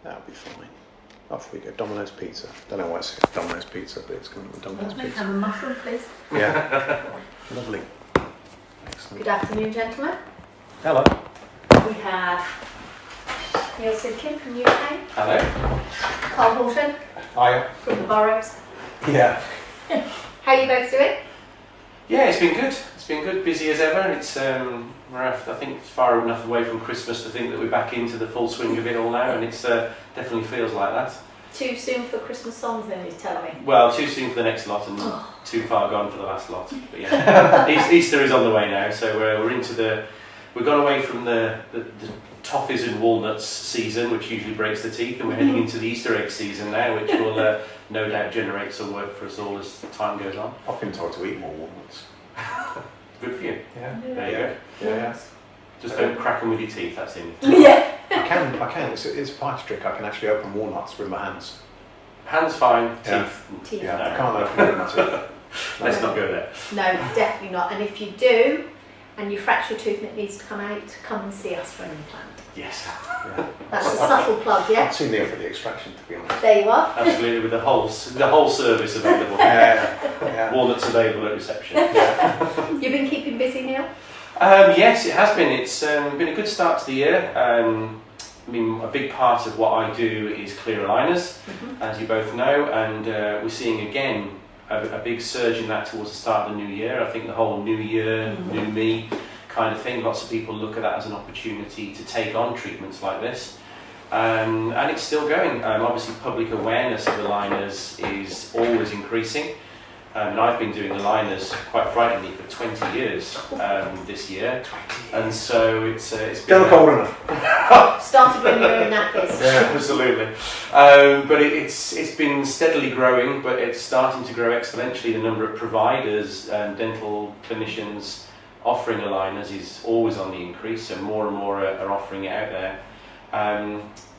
That'll be fine. Off we go. Domino's Pizza. Don't know why it's Domino's Pizza, but it's going to be Domino's Pizza. Have a mushroom, please. Yeah. Lovely. Excellent. Good afternoon, gentlemen. Hello. We have Neil Simkin from Newtown. Hello. Carl Horton Hiya. from the Boroughs. Yeah. How are you both doing? Yeah, it's been good. It's been good. Busy as ever. It's we're I think far enough away from Christmas to think that we're back into the full swing of it all now, and it's definitely feels like that. Too soon for Christmas songs, then, you tell me. Well, too soon for the next lot, and too far gone for the last lot. But yeah, Easter is on the way now, so we've gone away from the toffees and walnuts season, which usually breaks the teeth, and we're heading into the Easter egg season now, which will no doubt generate some work for us all as time goes on. I've been told to eat more walnuts. Good for you. Yeah. There you go. Yeah. Just don't crack them with your teeth. That's it. Yeah. I can. It's a pipe trick. I can actually open walnuts with my hands. Hands fine. Yeah. Teeth. Yeah. No. I can't open them with my teeth. Let's not go there. No, definitely not. And if you do, and you fracture a tooth and it needs to come out, come and see us for an implant. Yes. Yeah. That's a subtle plug, yeah? I'd seen there for the extraction, to be honest. There you are. Absolutely, with the whole service available. Yeah. Walnuts available at reception. You've been keeping busy, Neil? Yes, it has been. It's been a good start to the year. I mean, a big part of what I do is clear aligners, as you both know, and we're seeing again a big surge in that towards the start of the new year. I think the whole new year, new me kind of thing, lots of people look at that as an opportunity to take on treatments like this. And it's still going. Obviously, public awareness of aligners is always increasing. And I've been doing aligners, quite frighteningly, for 20 years this year. And so it's been... Still cold enough. Started when you were in nappies. Yeah, absolutely. But it's been steadily growing, but it's starting to grow exponentially. The number of providers and dental clinicians offering aligners is always on the increase, so more and more are offering it out there.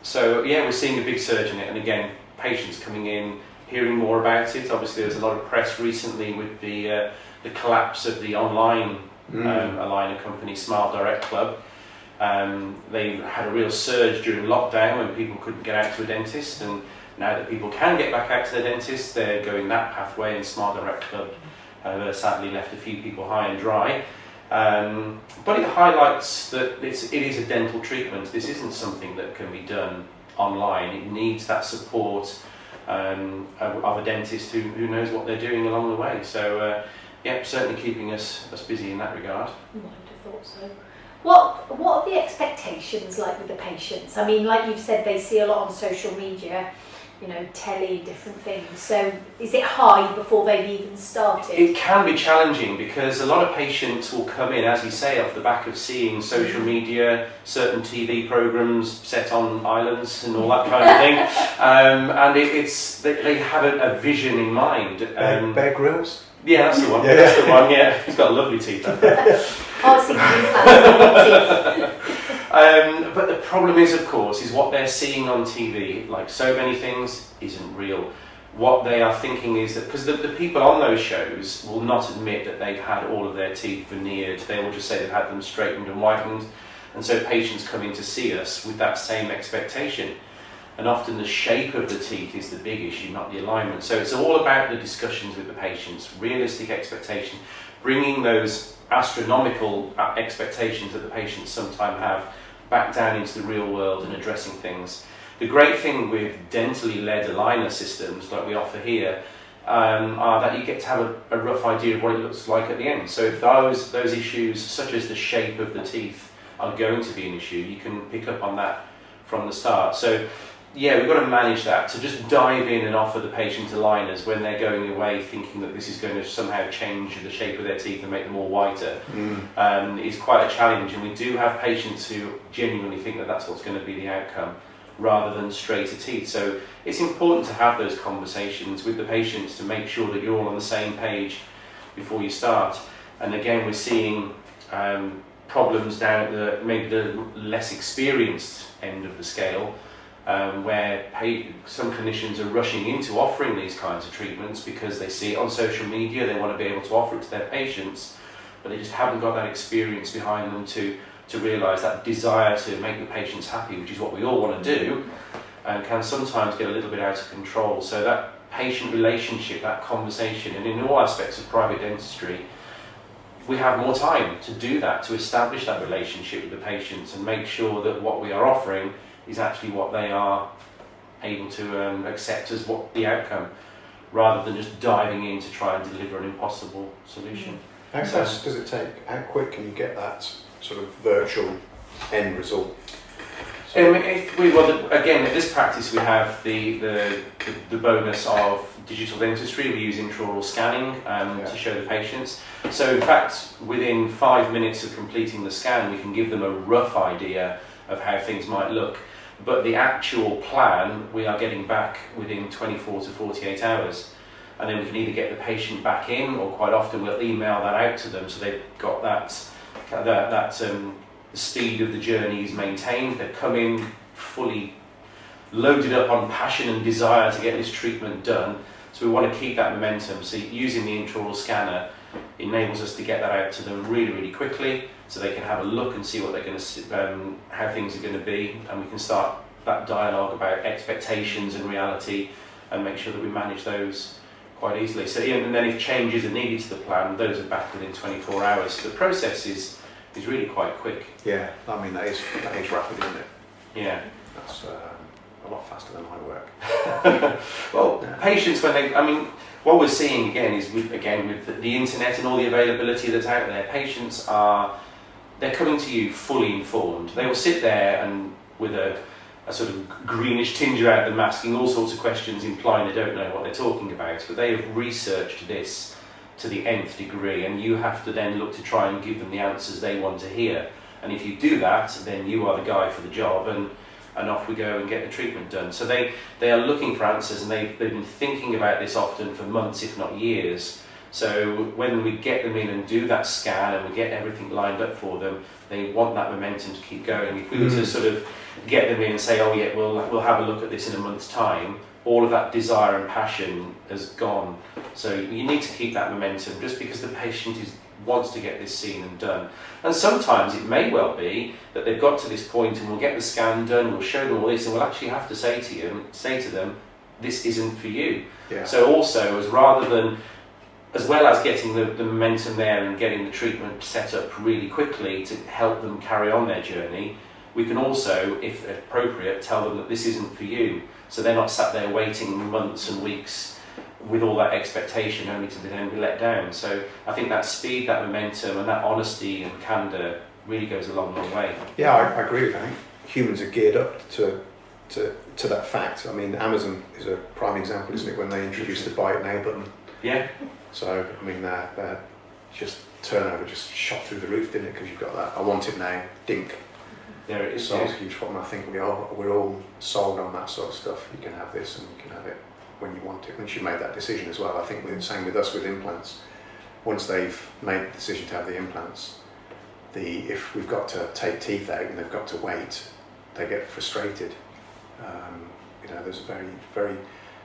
So yeah, we're seeing a big surge in it, and again, patients coming in, hearing more about it. Obviously, there's a lot of press recently with the collapse of the online aligner company, Smile Direct Club. They had a real surge during lockdown when people couldn't get out to a dentist, and now that people can get back out to their dentist, they're going that pathway, and Smile Direct Club sadly left a few people high and dry. But it highlights that it is a dental treatment. This isn't something that can be done online. It needs that support of a dentist who knows what they're doing along the way. So yeah, certainly keeping us busy in that regard. I would have thought so. What are the expectations like with the patients? I mean, like you've said, they see a lot on social media, you know, telly, different things. So is it high before they've even started? It can be challenging because a lot of patients will come in, as you say, off the back of seeing social media, certain TV programs set on islands and all that kind of thing. And they have a vision in mind. Bear Grylls? Yeah, that's the one. Yeah. That's the one. Yeah, he's got lovely teeth. But the problem is, of course, is what they're seeing on TV, like so many things, isn't real. What they are thinking is that, because the people on those shows will not admit that they've had all of their teeth veneered, they will just say they've had them straightened and whitened, and so patients come in to see us with that same expectation. And often the shape of the teeth is the big issue, not the alignment. So it's all about the discussions with the patients, realistic expectation, bringing those astronomical expectations that the patients sometimes have back down into the real world and addressing things. The great thing with dentally led aligner systems like we offer here are that you get to have a rough idea of what it looks like at the end. So if those issues, such as the shape of the teeth, are going to be an issue, you can pick up on that from the start. So yeah, we've got to manage that. To just dive in and offer the patient aligners when they're going away thinking that this is going to somehow change the shape of their teeth and make them all whiter is quite a challenge. And we do have patients who genuinely think that that's what's going to be the outcome rather than straighter teeth. So it's important to have those conversations with the patients to make sure that you're all on the same page before you start. And again, we're seeing problems down at maybe the less experienced end of the scale, where some clinicians are rushing into offering these kinds of treatments because they see it on social media, they want to be able to offer it to their patients, but they just haven't got that experience behind them to realise that desire to make the patients happy, which is what we all want to do. and can sometimes get a little bit out of control. So that patient relationship, that conversation, and in all aspects of private dentistry, we have more time to do that, to establish that relationship with the patients and make sure that what we are offering is actually what they are able to accept as what the outcome, rather than just diving in to try and deliver an impossible solution. How fast does it take? How quick can you get that sort of virtual end result? Again, at this practice we have the bonus of digital dentistry. We use intraoral scanning to show the patients. So in fact, within 5 minutes of completing the scan, we can give them a rough idea of how things might look. But the actual plan, we are getting back within 24 to 48 hours. And then we can either get the patient back in, or quite often we'll email that out to them so they've got that speed of the journey is maintained. They come in fully loaded up on passion and desire to get this treatment done. So we want to keep that momentum. So using the intraoral scanner enables us to get that out to them really, really quickly, so they can have a look and see what they're going to, how things are going to be, and we can start that dialogue about expectations and reality, and make sure that we manage those quite easily. So and then if changes are needed to the plan, those are back within 24 hours. So the process is really quite quick. Yeah, I mean that is rapid, isn't it? Yeah. That's a lot faster than my work. Well, patients, what we're seeing again is with the internet and all the availability that's out there, patients they're coming to you fully informed. They will sit there and with a sort of greenish tinge about them, asking all sorts of questions, implying they don't know what they're talking about, but they have researched this to the nth degree, and you have to then look to try and give them the answers they want to hear. And if you do that, then you are the guy for the job, and off we go and get the treatment done. So they are looking for answers, and they've been thinking about this often for months, if not years. So when we get them in and do that scan and we get everything lined up for them, they want that momentum to keep going. If we were to sort of get them in and say, oh yeah, we'll have a look at this in a month's time, all of that desire and passion has gone. So you need to keep that momentum, just because the patient wants to get this seen and done. And sometimes it may well be that they've got to this point and we'll get the scan done, we'll show them all this, and we'll actually have to say to them, this isn't for you. Yeah. So also, as well as getting the momentum there and getting the treatment set up really quickly to help them carry on their journey, we can also, if appropriate, tell them that this isn't for you. So they're not sat there waiting months and weeks with all that expectation only to then be let down. So I think that speed, that momentum, and that honesty and candour really goes a long, long way. Yeah, I agree with that. I think humans are geared up to that fact. I mean, Amazon is a prime example, isn't it, when they introduced the buy it now button. Yeah. So, I mean, their just turnover just shot through the roof, didn't it? Because you've got that, I want it now, dink. There it is. So it's a huge problem. I think we're all sold on that sort of stuff. You can have this and you can have it when you want it. Once you've made that decision as well, I think the same with us with implants. Once they've made the decision to have the implants, if we've got to take teeth out and they've got to wait, they get frustrated. There's a very, very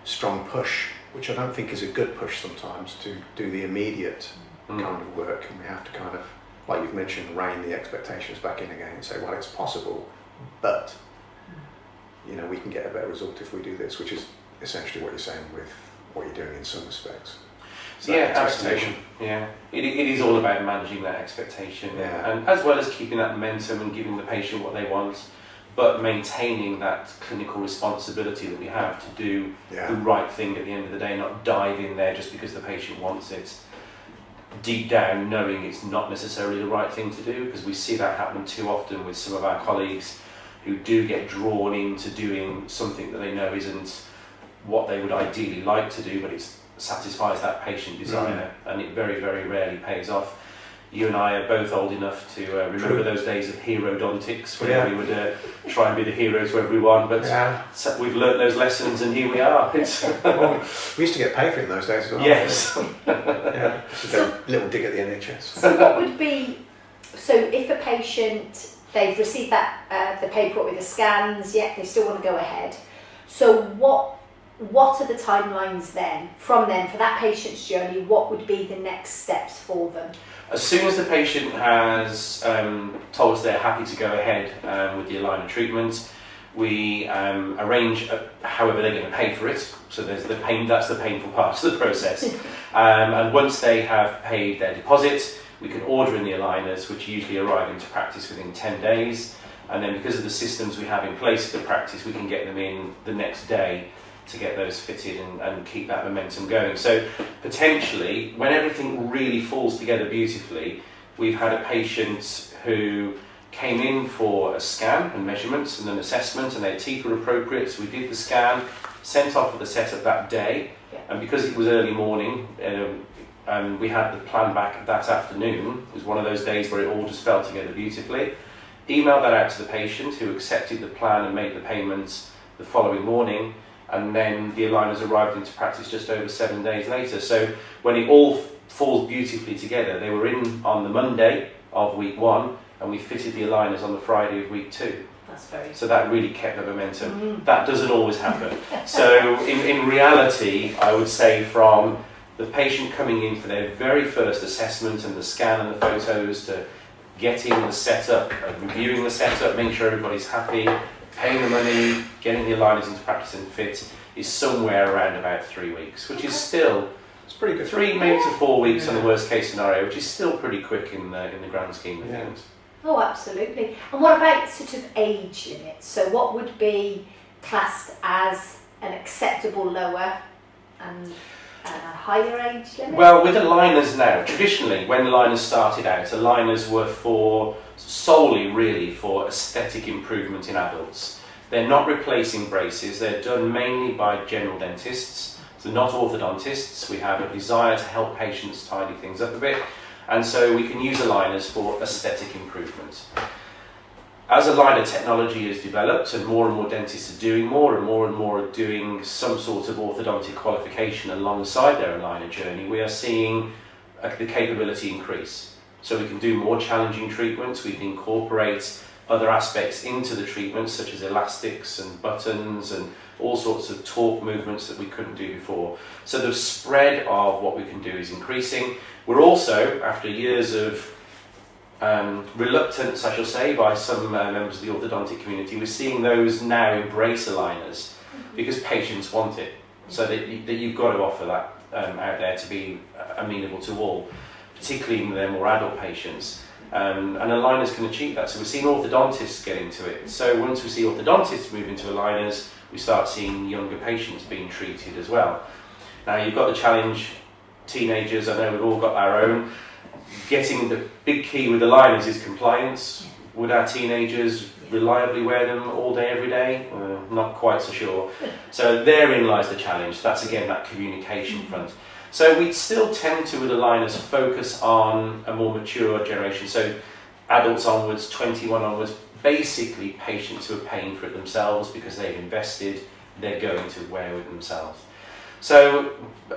strong push, which I don't think is a good push sometimes, to do the immediate kind of work, and we have to kind of, like you've mentioned, rein the expectations back in again and say, well, it's possible, but we can get a better result if we do this, which is essentially what you're saying with what you're doing in some respects. So yeah, absolutely. Yeah, it is all about managing that expectation, and as well as keeping that momentum and giving the patient what they want, but maintaining that clinical responsibility that we have to do the right thing at the end of the day, not dive in there just because the patient wants it, deep down knowing it's not necessarily the right thing to do, because we see that happen too often with some of our colleagues who do get drawn into doing something that they know isn't what they would ideally like to do, but it satisfies that patient desire, and it very, very rarely pays off. You and I are both old enough to remember those days of hero-dontics, where we would try and be the hero to everyone, but so we've learnt those lessons and here we are. Well, we used to get paid for it in those days as well. Yes. Just a little dig at the NHS. So what would be, so if a patient, they've received that the paperwork with the scans, they still want to go ahead. So what are the timelines then, from them, for that patient's journey? What would be the next steps for them? As soon as the patient has told us they're happy to go ahead with the aligner treatment, We arrange however they're going to pay for it. So there's the that's the painful part of the process. And once they have paid their deposit, we can order in the aligners, which usually arrive into practice within 10 days. And then because of the systems we have in place for the practice, we can get them in the next day to get those fitted and keep that momentum going. So potentially, when everything really falls together beautifully, we've had a patient who came in for a scan and measurements and an assessment, and their teeth were appropriate, so we did the scan, sent off for the setup that day, and because it was early morning, we had the plan back that afternoon. It was one of those days where it all just fell together beautifully. Emailed that out to the patient, who accepted the plan and made the payments the following morning, and then the aligners arrived into practice just over 7 days later. So when it all falls beautifully together, they were in on the Monday of week 1, and we fitted the aligners on the Friday of week 2. That's very So that really kept the momentum. That doesn't always happen. So in reality, I would say from the patient coming in for their very first assessment and the scan and the photos to getting the setup, reviewing the setup, making sure everybody's happy, paying the money, getting the aligners into practice and fit, is somewhere around about 3 weeks, which is still It's pretty good. 3 maybe to 4 weeks on the worst case scenario, which is still pretty quick in the grand scheme of things. Oh, absolutely. And what about sort of age limits? So what would be classed as an acceptable lower and a higher age limit? Well, with aligners now, traditionally when aligners started out, aligners were solely really for aesthetic improvement in adults. They're not replacing braces, they're done mainly by general dentists, so not orthodontists. We have a desire to help patients tidy things up a bit, and so we can use aligners for aesthetic improvement. As aligner technology has developed and more dentists are doing more and more are doing some sort of orthodontic qualification alongside their aligner journey, we are seeing the capability increase. So we can do more challenging treatments, we can incorporate other aspects into the treatments such as elastics and buttons and all sorts of torque movements that we couldn't do before. So the spread of what we can do is increasing. We're also, after years of reluctance, I shall say, by some members of the orthodontic community, we're seeing those now embrace aligners because patients want it. So that you've got to offer that out there to be amenable to all, particularly in their more adult patients. And aligners can achieve that. So we're seeing orthodontists get into it. So once we see orthodontists move into aligners, we start seeing younger patients being treated as well. Now you've got the challenge, teenagers, I know we've all got our own. Getting the big key with aligners is compliance. Would our teenagers reliably wear them all day, every day? Not quite so sure. So therein lies the challenge. That's again that communication front. So we still tend to, with aligners, focus on a more mature generation. So adults onwards, 21 onwards, basically patients who are paying for it themselves because they've invested, they're going to wear it themselves. So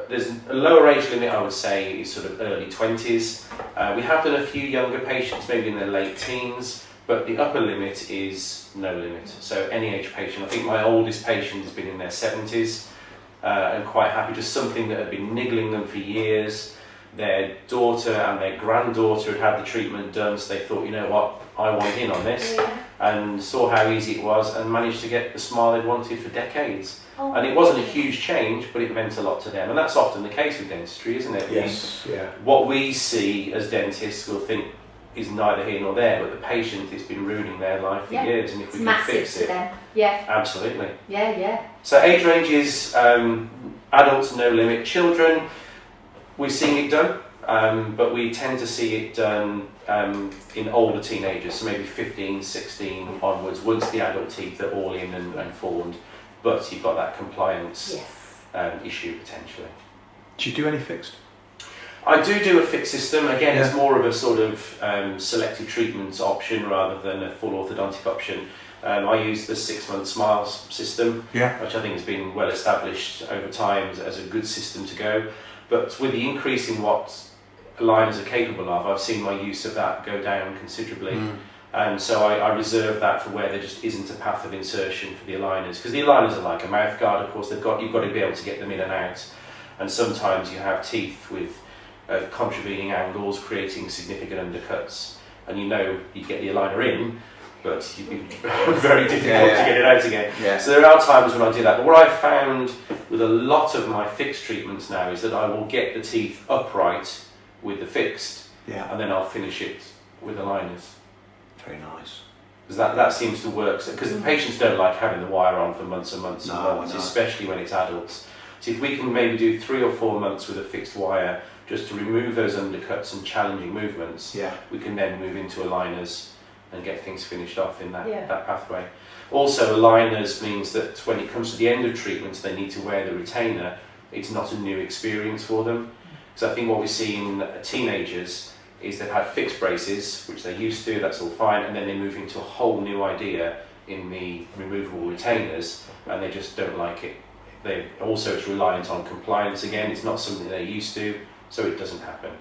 there's a lower age limit, I would say, is sort of early 20s. We have done a few younger patients, maybe in their late teens, but the upper limit is no limit. So any age patient, I think my oldest patient has been in their 70s and quite happy, just something that had been niggling them for years. Their daughter and their granddaughter had had the treatment done, so they thought, you know what, I want in on this, and saw how easy it was and managed to get the smile they'd wanted for decades. And it wasn't a huge change, but it meant a lot to them. And that's often the case with dentistry, isn't it? Yes, What we see as dentists will think is neither here nor there, but the patient has been ruining their life for years, and if we can fix it, them. absolutely. Yeah. So age range is adults, no limit. Children, we're seeing it done, but we tend to see it done in older teenagers, so maybe 15, 16 onwards, once the adult teeth are all in and formed. But you've got that compliance issue potentially. Do you do any fixed? I do a fixed system. Again, it's more of a sort of selective treatment option rather than a full orthodontic option. I use the 6-month smiles system, which I think has been well established over time as a good system to go. But with the increase in what aligners are capable of, I've seen my use of that go down considerably. And so I reserve that for where there just isn't a path of insertion for the aligners, because the aligners are like a mouth guard. Of course, you've got to be able to get them in and out, and sometimes you have teeth with contravening angles creating significant undercuts, and you get the aligner in, but you'd be very difficult to get it out again. Yeah. So there are times when I do that. But what I've found with a lot of my fixed treatments now is that I will get the teeth upright with the fixed, Yeah. and then I'll finish it with aligners. Very nice. Because that seems to work. Because the patients don't like having the wire on for months and months and No, months, no. especially when it's adults. So if we can maybe do 3 or 4 months with a fixed wire, just to remove those undercuts and challenging movements, Yeah. we can then move into aligners and get things finished off in that, Yeah. that pathway. Also, aligners means that when it comes to the end of treatments, they need to wear the retainer. It's not a new experience for them. Because I think what we see in teenagers is they've had fixed braces, which they're used to, that's all fine, and then they move into a whole new idea in the removable retainers, and they just don't like it. It's reliant on compliance again, it's not something they're used to, so it doesn't happen.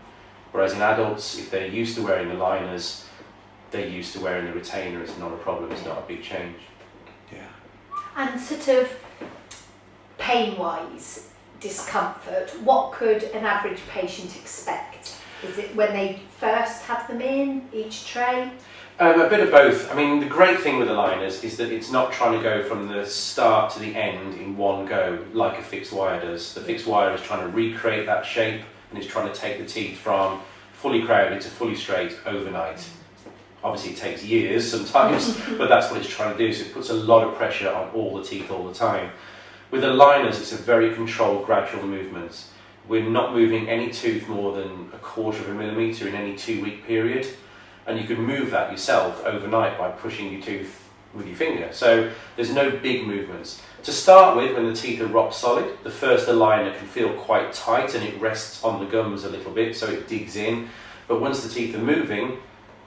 Whereas in adults, if they're used to wearing aligners, they're used to wearing the retainer, it's not a problem, it's not a big change. Yeah. And sort of pain-wise, discomfort, what could an average patient expect? Is it when they first have them in, each tray? A bit of both. I mean, the great thing with aligners is that it's not trying to go from the start to the end in one go like a fixed wire does. The fixed wire is trying to recreate that shape, and it's trying to take the teeth from fully crowded to fully straight overnight. Obviously it takes years sometimes, but that's what it's trying to do, so it puts a lot of pressure on all the teeth all the time. With aligners, it's a very controlled, gradual movement. We're not moving any tooth more than 1/4 millimetre in any 2-week period, and you can move that yourself overnight by pushing your tooth with your finger. So there's no big movements. To start with, when the teeth are rock solid, the first aligner can feel quite tight and it rests on the gums a little bit, so it digs in. But once the teeth are moving,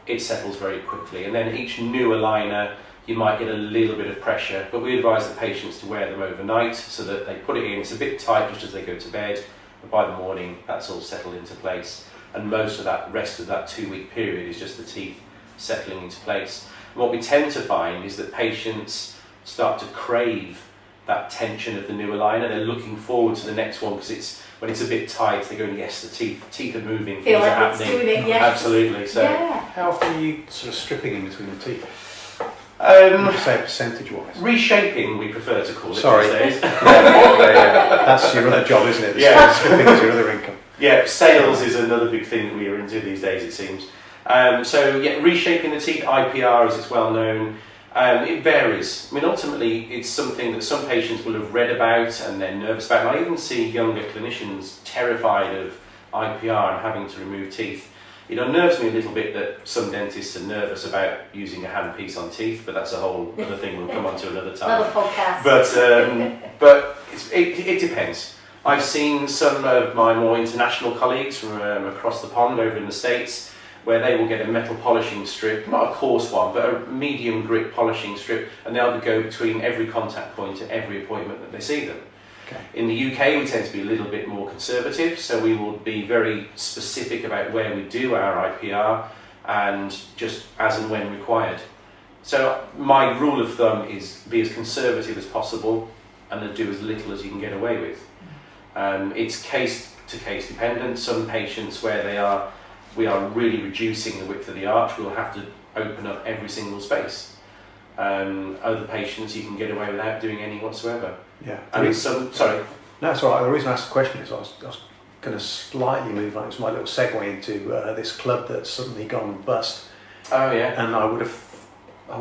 it settles very quickly. And then each new aligner, you might get a little bit of pressure, but we advise the patients to wear them overnight so that they put it in. It's a bit tight just as they go to bed, but by the morning, that's all settled into place. And most of that rest of that 2-week period is just the teeth settling into place. And what we tend to find is that patients start to crave that tension of the new aligner. They're looking forward to the next one because when it's a bit tight, they're going, yes, the teeth are moving, Feel things are like it's happening. doing it, yes. Absolutely. So, Yeah. How often are you sort of stripping in between the teeth? um, Would you say percentage-wise? reshaping, we prefer to call it Sorry. these days. Yeah. That's your other job, isn't it? Yeah. Stripping is your other income. Yeah, sales is another big thing that we are into these days, it seems. So yeah, reshaping the teeth, IPR as it's well known, it varies. I mean, ultimately, it's something that some patients will have read about and they're nervous about. And I even see younger clinicians terrified of IPR and having to remove teeth. It unnerves me a little bit that some dentists are nervous about using a handpiece on teeth, but that's a whole other thing we'll come on to another time. Another podcast. But it depends. I've seen some of my more international colleagues from across the pond over in the States where they will get a metal polishing strip, not a coarse one, but a medium grit polishing strip, and they'll go between every contact point at every appointment that they see them. Okay. In the UK, we tend to be a little bit more conservative, so we will be very specific about where we do our IPR and just as and when required. So my rule of thumb is be as conservative as possible and then do as little as you can get away with. It's case to case dependent. Some patients where we are really reducing the width of the arch, we'll have to open up every single space. Other patients you can get away without doing any whatsoever. Yeah. And sorry. No, it's all right. The reason I asked the question is I was going to slightly move on. It's my little segue into this club that's suddenly gone bust. Oh yeah. And I would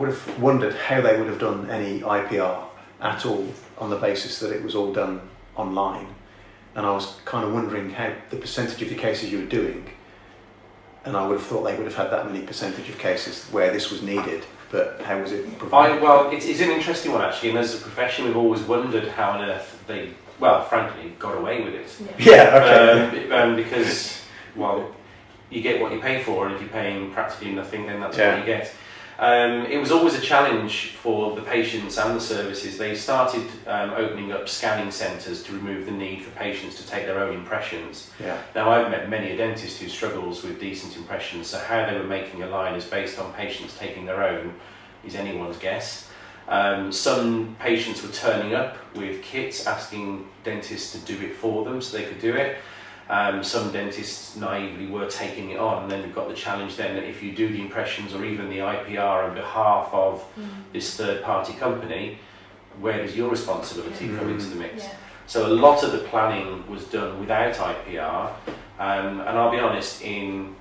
have wondered how they would have done any IPR at all on the basis that it was all done online. And I was kind of wondering how the percentage of the cases you were doing, and I would have thought they would have had that many percentage of cases where this was needed, but how was it provided? Well, it's an interesting one actually, and as a profession we've always wondered how on earth they, well, frankly, got away with it. Yeah, okay. Because, well, you get what you pay for, and if you're paying practically nothing, then that's Yeah. what you get. It was always a challenge for the patients and the services. They started opening up scanning centres to remove the need for patients to take their own impressions. Yeah. Now, I've met many a dentist who struggles with decent impressions, so how they were making aligners based on patients taking their own is anyone's guess. Some patients were turning up with kits asking dentists to do it for them so they could do it. Some dentists naively were taking it on, and then you've got the challenge then that if you do the impressions or even the IPR on behalf of this third-party company, where does your responsibility come into the mix? Yeah. So a lot of the planning was done without IPR, and I'll be honest, in,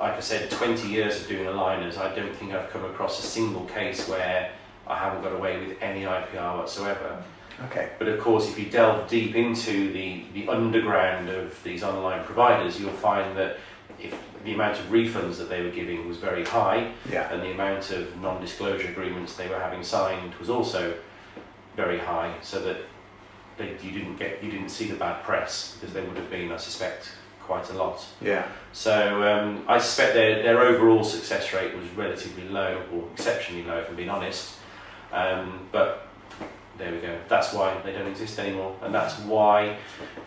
like I said, 20 years of doing aligners, I don't think I've come across a single case where I haven't got away with any IPR whatsoever. Okay. But of course, if you delve deep into the underground of these online providers, you'll find that if the amount of refunds that they were giving was very high, Yeah. and the amount of non-disclosure agreements they were having signed was also very high, so that you didn't see the bad press, because there would have been, I suspect, quite a lot. Yeah. So I suspect their overall success rate was relatively low, or exceptionally low, if I'm being honest. But there we go. That's why they don't exist anymore, and that's why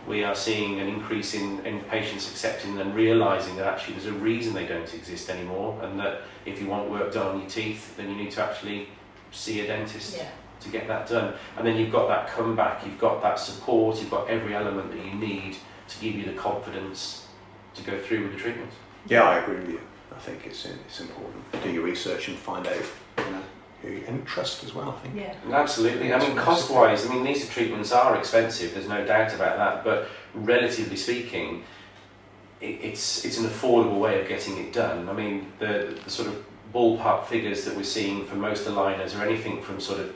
we are seeing an increase in patients accepting and realising that actually there's a reason they don't exist anymore, and that if you want work done on your teeth, then you need to actually see a dentist to get that done. And then you've got that comeback, you've got that support, you've got every element that you need to give you the confidence to go through with the treatment. Yeah, I agree with you. I think it's important. Do your research and find out, and trust as well, I think. Yeah. Absolutely. I mean, cost-wise, these treatments are expensive, there's no doubt about that, but relatively speaking, it's an affordable way of getting it done. I mean, the sort of ballpark figures that we're seeing for most aligners are anything from sort of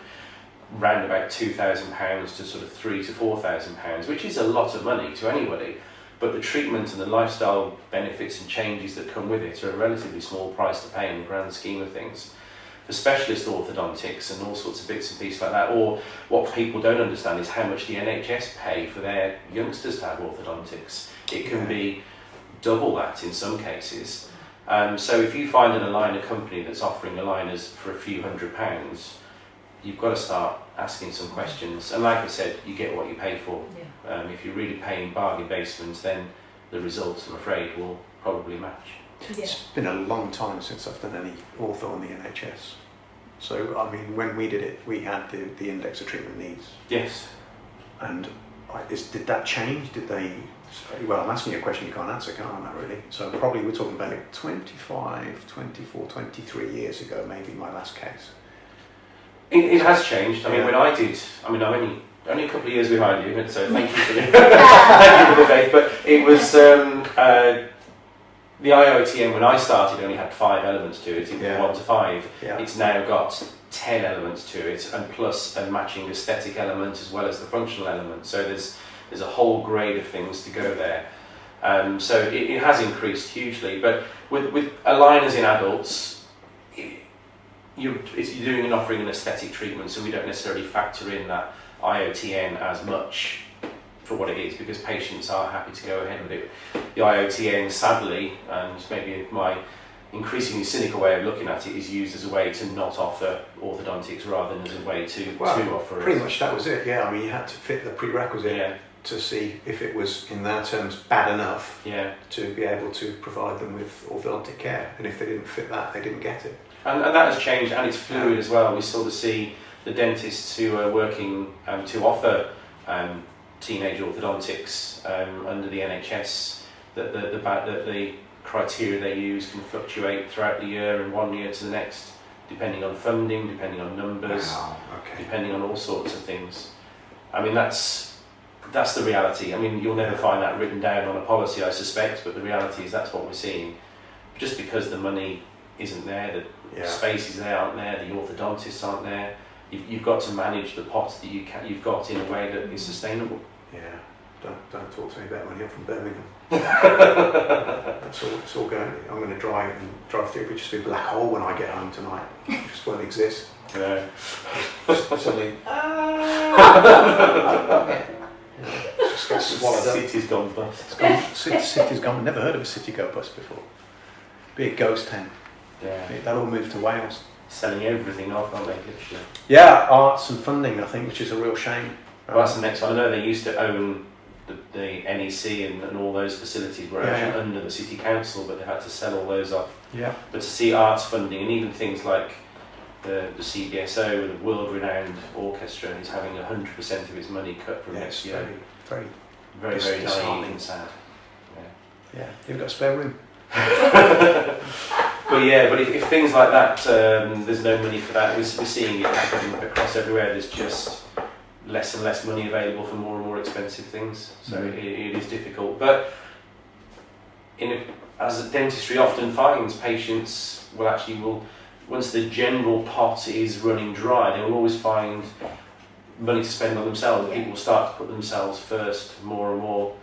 round about £2,000 to sort of £3,000 to £4,000, which is a lot of money to anybody. But the treatment and the lifestyle benefits and changes that come with it are a relatively small price to pay in the grand scheme of things. For specialist orthodontics and all sorts of bits and pieces like that, or what people don't understand is how much the NHS pay for their youngsters to have orthodontics. It can be double that in some cases. So if you find an aligner company that's offering aligners for a few £100s, you've got to start asking some questions. And like I said, you get what you pay for. Yeah. If you're really paying bargain basements, then the results, I'm afraid, will probably match. Yeah. It's been a long time since I've done any ortho on the NHS. So, I mean, when we did it, we had the index of treatment needs. Yes. And did that change? Did they... Well, I'm asking you a question you can't answer, can't I, really? So probably we're talking about 25, 24, 23 years ago, maybe, my last case. It has changed. I mean, Yeah. when I did, I'm only a couple of years behind you, so thank you for the, thank you for the faith. But it was the IOTM when I started only had 5 elements to it, Yeah. 1 to 5. Yeah. It's now got 10 elements to it, and plus a matching aesthetic element as well as the functional element. So there's a whole grade of things to go there. So it has increased hugely. But with aligners in adults, you're doing and offering an aesthetic treatment, so we don't necessarily factor in that IOTN as much for what it is, because patients are happy to go ahead with it. The IOTN, sadly, and maybe my increasingly cynical way of looking at it, is used as a way to not offer orthodontics rather than as a way to offer it. Pretty much that was it, yeah. I mean, you had to fit the prerequisite to see if it was, in their terms, bad enough to be able to provide them with orthodontic care. And if they didn't fit that, they didn't get it. And that has changed, and it's fluid as well. We sort of see the dentists who are working to offer teenage orthodontics under the NHS, that the criteria they use can fluctuate throughout the year and one year to the next, depending on funding, depending on numbers, depending on all sorts of things. I mean, that's the reality. I mean, you'll never find that written down on a policy, I suspect, but the reality is that's what we're seeing. Just because the money isn't there, the spaces there aren't there, the orthodontists aren't there, you've got to manage the pot that you've got in a way that is sustainable. Yeah, don't talk to me about money. I'm from Birmingham. It's all going. I'm going to drive through, it'll just be a black hole when I get home tonight. It just won't exist. Yeah. Suddenly, just get swallowed up. City's gone bust. City's gone. Never heard of a city go bust before. Be a ghost town. Yeah. That all moved to Wales. Selling everything off, aren't they? Literally. Yeah, arts and funding, I think, which is a real shame. Well, that's the next one. I know they used to own the NEC and all those facilities were actually under the city council, but they had to sell all those off. Yeah. But to see arts funding, and even things like the CBSO, the world-renowned orchestra, is having 100% of its money cut from next year. Very Very naive disheartening. and sad. Yeah, you've got spare room. But yeah, but if things like that, there's no money for that. We're seeing it happen across everywhere. There's just less and less money available for more and more expensive things. So it is difficult. But as dentistry often finds, patients will once the general pot is running dry, they will always find money to spend on themselves. People will start to put themselves first more and more.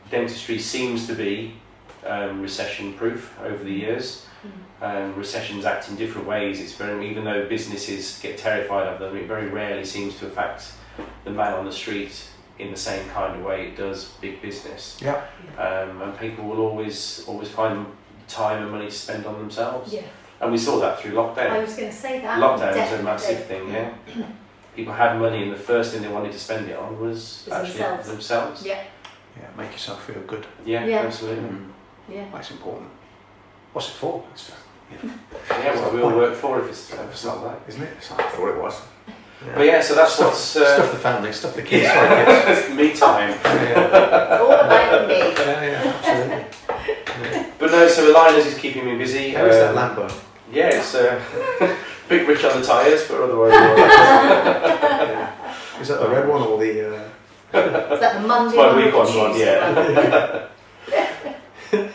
Dentistry seems to be recession proof over the years. Recessions act in different ways. Even though businesses get terrified of them, it very rarely seems to affect the man on the street in the same kind of way it does big business. Yeah. And people will always find time and money to spend on themselves. Yeah. And we saw that through lockdown. I was going to say that. Lockdown Definitely. was a massive thing, yeah. People had money and the first thing they wanted to spend it on was actually themselves. Yeah. Yeah, make yourself feel good. Yeah, Yeah. absolutely. Yeah. That's important. What's it for? Yeah, what we all work for if it's not that. Isn't it? It's like I thought it was. Yeah. But yeah, so that's what's... stuff the family, stuff the kids. Yeah. Sorry, kids. Me time. Yeah. All about me. Yeah, absolutely. Yeah. But no, so aligners is keeping me busy. How is that Lambo? Yeah, it's a bit rich on the tyres, but otherwise... Yeah. Is that the red one or the... Is that the Monday my one or week the on one, Tuesday yeah. one?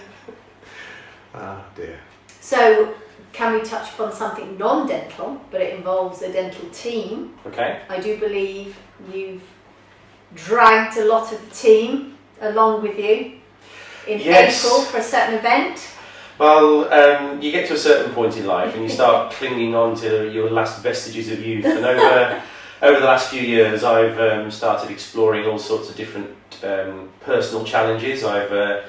Ah, dear. So, can we touch upon something non-dental, but it involves a dental team? Okay. I do believe you've dragged a lot of the team along with you in Yes. April for a certain event. Well, you get to a certain point in life and you start clinging on to your last vestiges of youth. And over the last few years, I've started exploring all sorts of different personal challenges. I've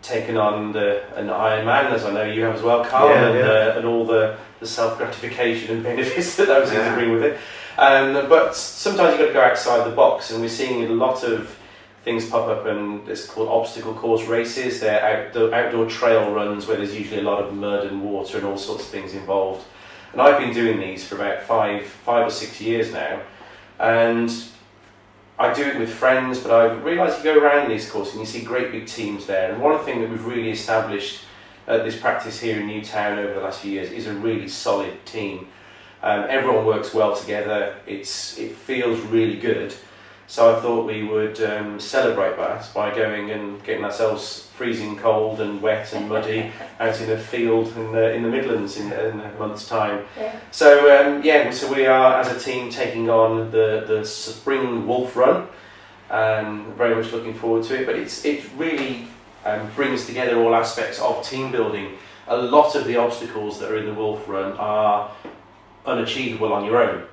taken on an Ironman, as I know you have as well, Carl, and all the self-gratification and benefits that those things bring with it. But sometimes you've got to go outside the box, and we're seeing a lot of things pop up, and it's called obstacle course races. They're outdoor trail runs where there's usually a lot of mud and water and all sorts of things involved. And I've been doing these for about five or 6 years now, and I do it with friends, but I've realised you go around these courses and you see great big teams there. And one thing that we've really established at this practice here in Newtown over the last few years is a really solid team. Everyone works well together, it feels really good. So I thought we would celebrate that by going and getting ourselves freezing cold and wet and muddy out in a field in the Midlands in a month's time. Yeah. So so we are as a team taking on the Spring Wolf Run. Very much looking forward to it. But it really brings together all aspects of team building. A lot of the obstacles that are in the Wolf Run are unachievable on your own.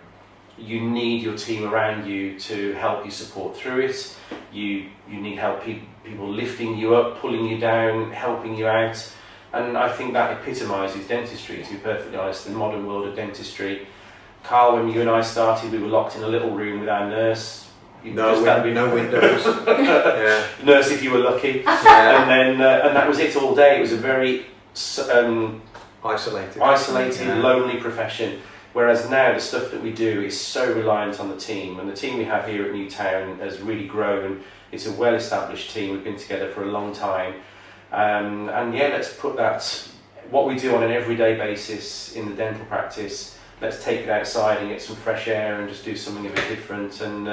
You need your team around you to help you support through it. You need help people lifting you up, pulling you down, helping you out. And I think that epitomises dentistry, to be perfectly honest, the modern world of dentistry. Carl, when you and I started, we were locked in a little room with our nurse. No windows. Yeah. Nurse, if you were lucky. Yeah. And then and that was it all day. It was a very Isolated, lonely profession. Whereas now the stuff that we do is so reliant on the team, and the team we have here at Newtown has really grown. It's a well-established team. We've been together for a long time, and let's put what we do on an everyday basis in the dental practice. Let's take it outside and get some fresh air and just do something a bit different and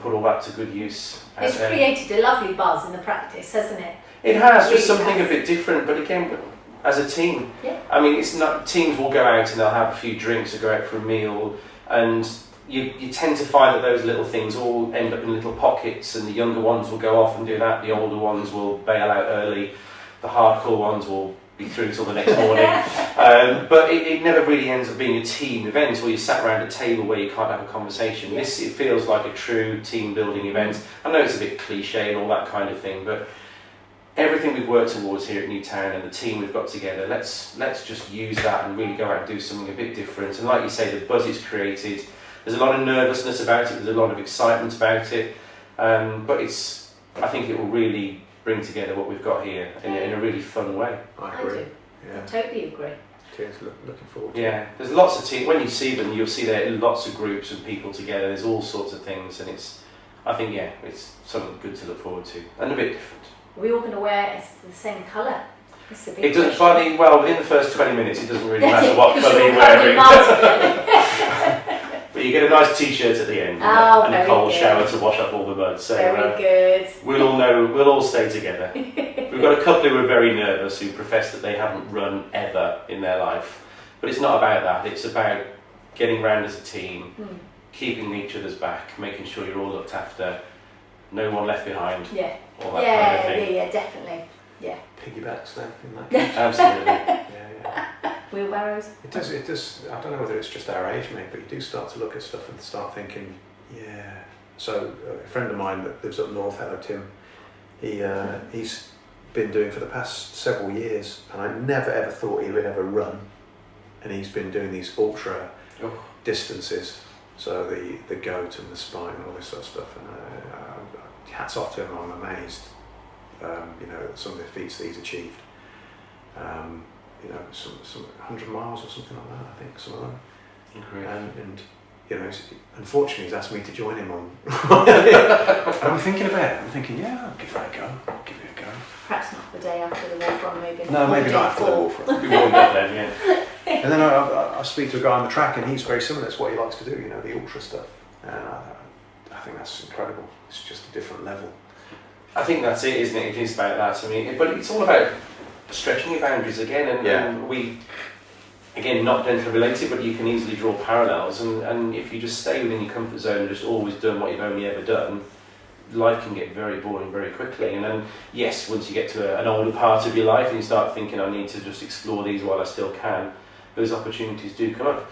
put all that to good use. It's created a lovely buzz in the practice, hasn't it? It has, just really something has. a bit different, but again, as a team. Yeah. I mean, it's not, teams will go out and they'll have a few drinks or go out for a meal, and you tend to find that those little things all end up in little pockets, and the younger ones will go off and do that, the older ones will bail out early, the hardcore ones will be through till the next morning. But it never really ends up being a team event where you sat around a table where you can't have a conversation. Yeah. It feels like a true team building event. I know it's a bit cliche and all that kind of thing, but everything we've worked towards here at Newtown and the team we've got together, let's just use that and really go out and do something a bit different. And like you say, the buzz it's created, there's a lot of nervousness about it, there's a lot of excitement about it, but I think it will really bring together what we've got here in a really fun way. I agree. do. Yeah. I totally agree. Cheers. Looking forward to it. Yeah, there's lots of teams. When you see them, you'll see there are lots of groups and people together. There's all sorts of things, and it's something good to look forward to, and a bit different. Are we all going to wear the same colour? That's the big It doesn't. question. Within the first 20 minutes, it doesn't really matter what colour you're wearing. But you get a nice T-shirt at the end and a cold shower to wash off all the mud. So very good. We'll all know. We'll all stay together. We've got a couple who are very nervous who profess that they haven't run ever in their life, but it's not about that. It's about getting round as a team, keeping each other's back, making sure you're all looked after, no one left behind. Yeah. All that kind of thing. Yeah, definitely. Yeah. Piggybacks then in that case. Absolutely. Yeah. Wheelbarrows. It does. I don't know whether it's just our age, mate, but you do start to look at stuff and start thinking, yeah. So a friend of mine that lives up north, hello Tim, he's been doing for the past several years, and I never ever thought he would ever run, and he's been doing these ultra distances, so the goat and the spine and all this sort of stuff, and hats off to him. I'm amazed, some of the feats that he's achieved. Some 100 miles or something like that, I think, some of them. And unfortunately, he's asked me to join him on. I'm thinking about it. I'm thinking, yeah, I'll give it a go. Give it a go. Perhaps not the day after the wolf run, maybe. No, maybe not after the wolf run. We warmed up then, yeah. And then I speak to a guy on the track, and he's very similar. That's what he likes to do, the ultra stuff. And I think that's incredible. It's just a different level. I think that's it, isn't it? It is about that. I mean, but it's all about stretching your boundaries again, and we, again, not dental related, but you can easily draw parallels, and if you just stay within your comfort zone and just always doing what you've only ever done, life can get very boring very quickly. And then, yes, once you get to an older part of your life and you start thinking, I need to just explore these while I still can, those opportunities do come up.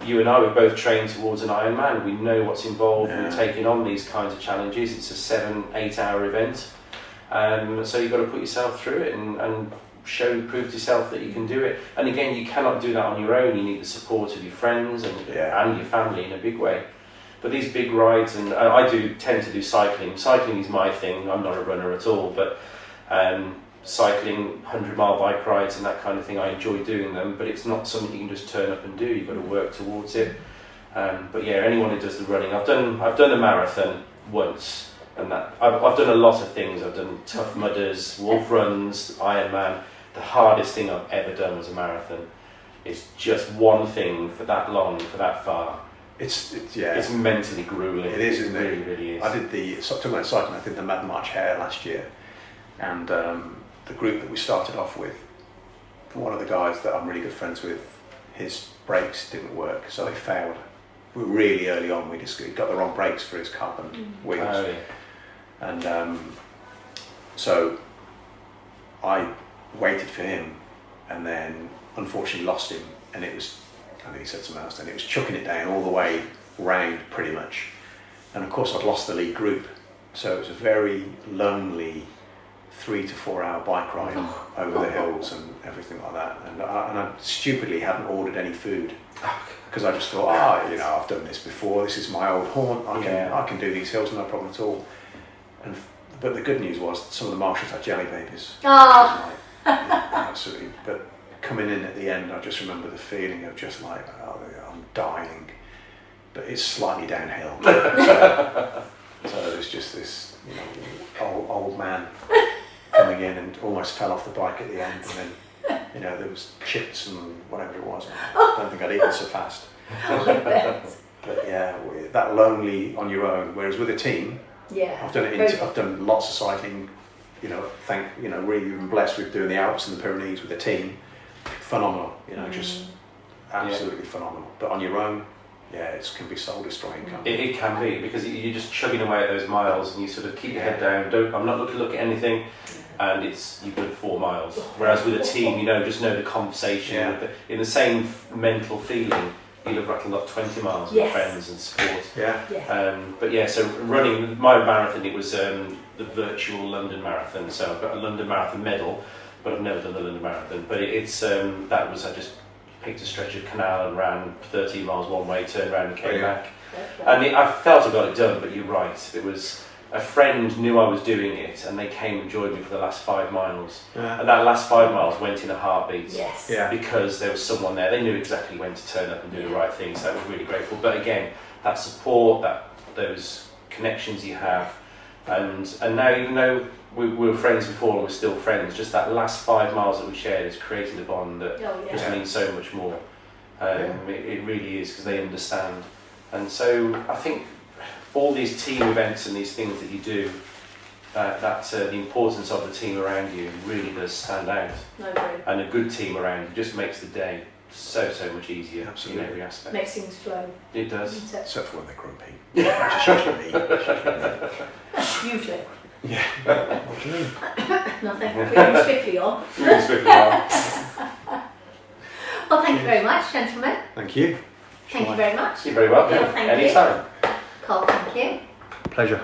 You and I were both trained towards an Ironman. We know what's involved in taking on these kinds of challenges. It's a 7-8 hour event, so you've got to put yourself through it and prove to yourself that you can do it. And again, you cannot do that on your own. You need the support of your friends and your family in a big way. But these big rides, and I do tend to do cycling. Cycling is my thing. I'm not a runner at all, but cycling, 100-mile bike rides and that kind of thing, I enjoy doing them, but it's not something you can just turn up and do. You've got to work towards it. But yeah, anyone who does the running, I've done a marathon once, and that I've done a lot of things. I've done Tough Mudders, Wolf Runs, Ironman. The hardest thing I've ever done was a marathon. It's just one thing for that long, for that far. It's mentally grueling. It is, isn't it? Really, really is. I did talking about cycling, I did the Mad March Hare last year, and the group that we started off with, one of the guys that I'm really good friends with, his brakes didn't work, so they failed. Really early on, we discovered he got the wrong brakes for his carbon wheels. Oh, yeah. And so I waited for him, and then unfortunately lost him, and it was, I think he said something else then, it was chucking it down all the way round pretty much. And of course I'd lost the lead group, so it was a very lonely 3 to 4 hour bike ride over the hills and everything like that. And I stupidly hadn't ordered any food, because I just thought, I've done this before, this is my old haunt, I can do these hills no problem at all. But the good news was some of the marshals had jelly babies. Absolutely. But coming in at the end, I just remember the feeling of just like, I'm dying, but it's slightly downhill. So there's just this, old man coming in and almost fell off the bike at the end, and then, there was chips and whatever it was. I don't think I'd eaten so fast. But yeah, that lonely on your own. Whereas with a team, I've done it. I've done lots of cycling. Really been blessed with doing the Alps and the Pyrenees with a team. Phenomenal. Just absolutely phenomenal. But on your own, it can be soul destroying. It can be, because you're just chugging away at those miles, and you sort of keep your head down. I'm not looking to look at anything, and you've done 4 miles. Whereas with a team, just know the conversation, in the same mental feeling. You'll have rattled off 20 miles with friends and support. So running my marathon, it was the virtual London Marathon. So I've got a London Marathon medal, but I've never done the London Marathon. But I just picked a stretch of canal and ran 13 miles one way, turned around and came back. And I felt I got it done, but you're right. It was a friend knew I was doing it, and they came and joined me for the last 5 miles. And that last 5 miles went in a heartbeat. Because there was someone there. They knew exactly when to turn up and do the right thing, so I was really grateful. But again, that support, those connections you have, And now, even though we were friends before and we're still friends, just that last 5 miles that we shared has created a bond that just means so much more. It really is, because they understand. And so I think all these team events and these things that you do, the importance of the team around you really does stand out. And a good team around you just makes the day so much easier. Absolutely. In every aspect. Makes things flow. It does. Except for when they're grumpy. Usually. Yeah. What do you mean? Nothing. Moving swiftly on. Really swiftly on. Well, thank you very much, gentlemen. Thank you. Thank you very much. You're very welcome. Carl, thank you. Anytime. Carl, thank you. Pleasure.